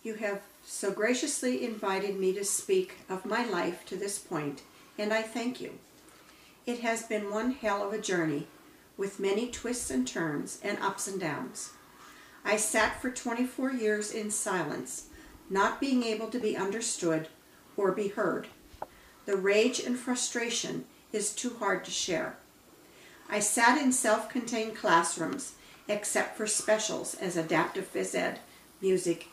You have so graciously invited me to speak of my life to this point, and I thank you. It has been one hell of a journey, with many twists and turns and ups and downs. I sat for 24 years in silence, not being able to be understood or be heard. The rage and frustration is too hard to share. I sat in self-contained classrooms, except for specials as adaptive phys ed, music,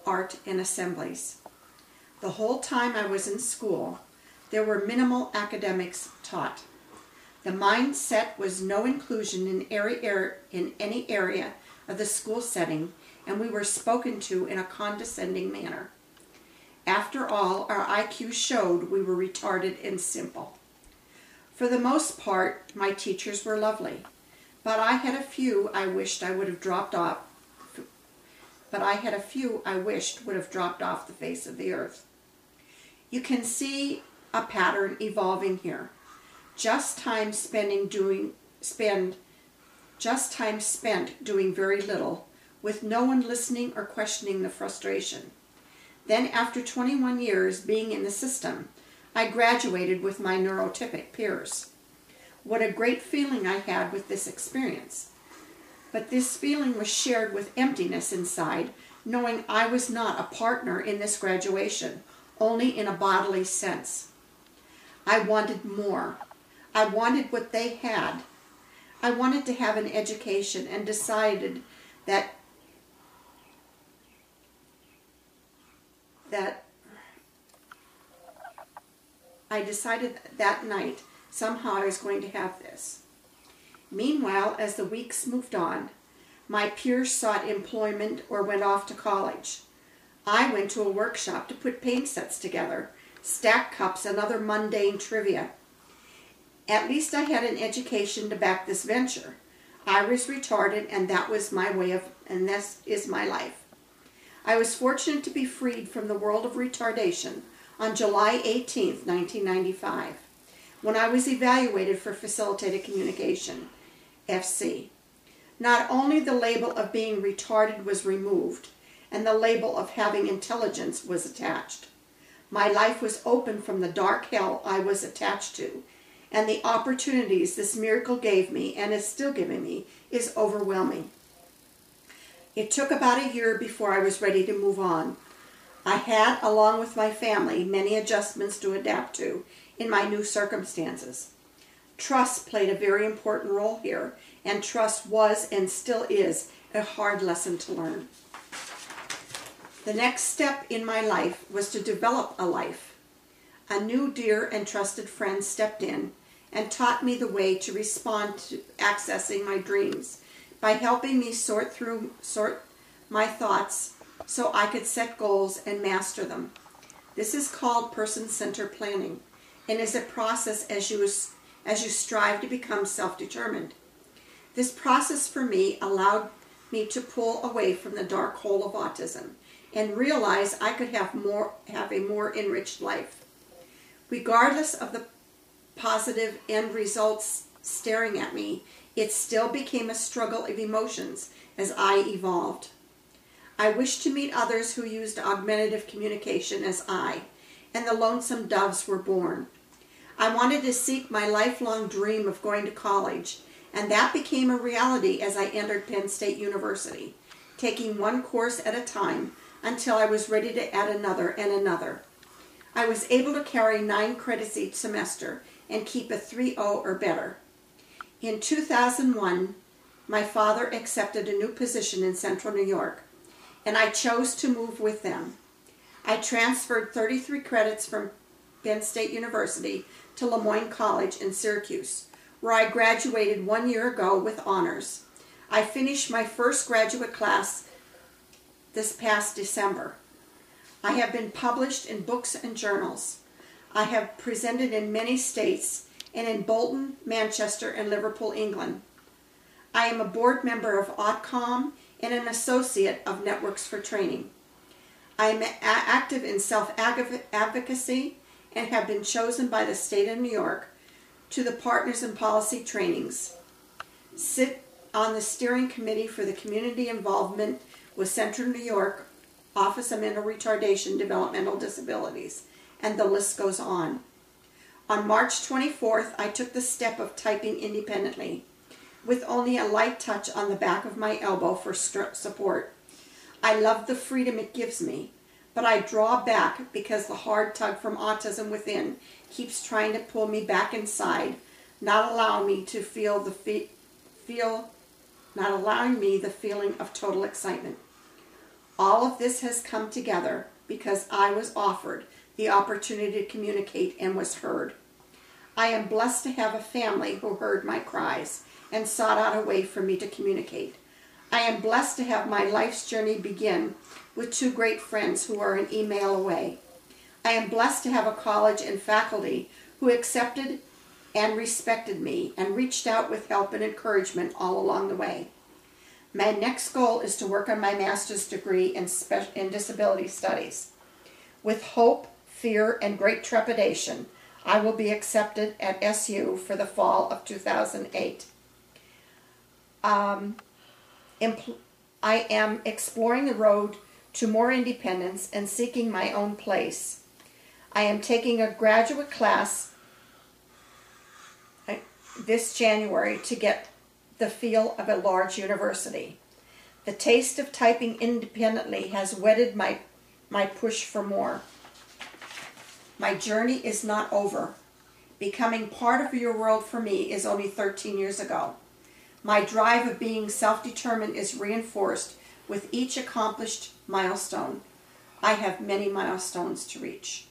art, and assemblies. The whole time I was in school, there were minimal academics taught. The mindset was no inclusion in any area of the school setting, and we were spoken to in a condescending manner. After all, our IQ showed we were retarded and simple. For the most part, my teachers were lovely, but I had a few I wished would have dropped off the face of the earth. You can see a pattern evolving here. Just time spent doing very little, with no one listening or questioning the frustration. Then, after 21 years being in the system, I graduated with my neurotypic peers. What a great feeling I had with this experience. But this feeling was shared with emptiness inside, knowing I was not a partner in this graduation, only in a bodily sense. I wanted more. I wanted what they had. I wanted to have an education and decided that night somehow I was going to have this. Meanwhile, as the weeks moved on, my peers sought employment or went off to college. I went to a workshop to put paint sets together, stack cups, and other mundane trivia. At least I had an education to back this venture. I was retarded, and that was my and this is my life. I was fortunate to be freed from the world of retardation on July 18, 1995, when I was evaluated for Facilitated Communication, FC. Not only the label of being retarded was removed, and the label of having intelligence was attached. My life was open from the dark hell I was attached to, and the opportunities this miracle gave me, and is still giving me, is overwhelming. It took about a year before I was ready to move on. I had, along with my family, many adjustments to adapt to in my new circumstances. Trust played a very important role here, and trust was and still is a hard lesson to learn. The next step in my life was to develop a life. A new dear and trusted friend stepped in and taught me the way to respond to accessing my dreams by helping me sort my thoughts so I could set goals and master them. This is called person-centered planning and is a process as you strive to become self-determined. This process for me allowed me to pull away from the dark hole of autism and realize I could have a more enriched life. Regardless of the positive end results staring at me, it still became a struggle of emotions as I evolved. I wished to meet others who used augmentative communication as I, and the lonesome doves were born. I wanted to seek my lifelong dream of going to college, and that became a reality as I entered Penn State University, taking one course at a time until I was ready to add another and another. I was able to carry 9 credits each semester and keep a 3.0 or better. In 2001, my father accepted a new position in Central New York, and I chose to move with them. I transferred 33 credits from Penn State University to Lemoyne College in Syracuse, where I graduated 1 year ago with honors. I finished my first graduate class this past December. I have been published in books and journals. I have presented in many states and in Bolton, Manchester, and Liverpool, England. I am a board member of AuTCOM and an associate of Networks for Training. I am active in self-advocacy and have been chosen by the state of New York to the Partners in Policy Trainings. Sit on the steering committee for the community involvement with Central New York Office of Mental Retardation, Developmental Disabilities, and the list goes on. On March 24th, I took the step of typing independently, with only a light touch on the back of my elbow for support. I love the freedom it gives me, but I draw back because the hard tug from autism within keeps trying to pull me back inside, not allowing me to not allowing me the feeling of total excitement. All of this has come together because I was offered the opportunity to communicate and was heard. I am blessed to have a family who heard my cries and sought out a way for me to communicate. I am blessed to have my life's journey begin with two great friends who are an email away. I am blessed to have a college and faculty who accepted and respected me and reached out with help and encouragement all along the way. My next goal is to work on my master's degree in disability studies. With hope, fear, and great trepidation, I will be accepted at SU for the fall of 2008. I am exploring the road to more independence and seeking my own place. I am taking a graduate class this January to get the feel of a large university. The taste of typing independently has whetted my push for more. My journey is not over. Becoming part of your world for me is only 13 years ago. My drive of being self-determined is reinforced with each accomplished milestone. I have many milestones to reach.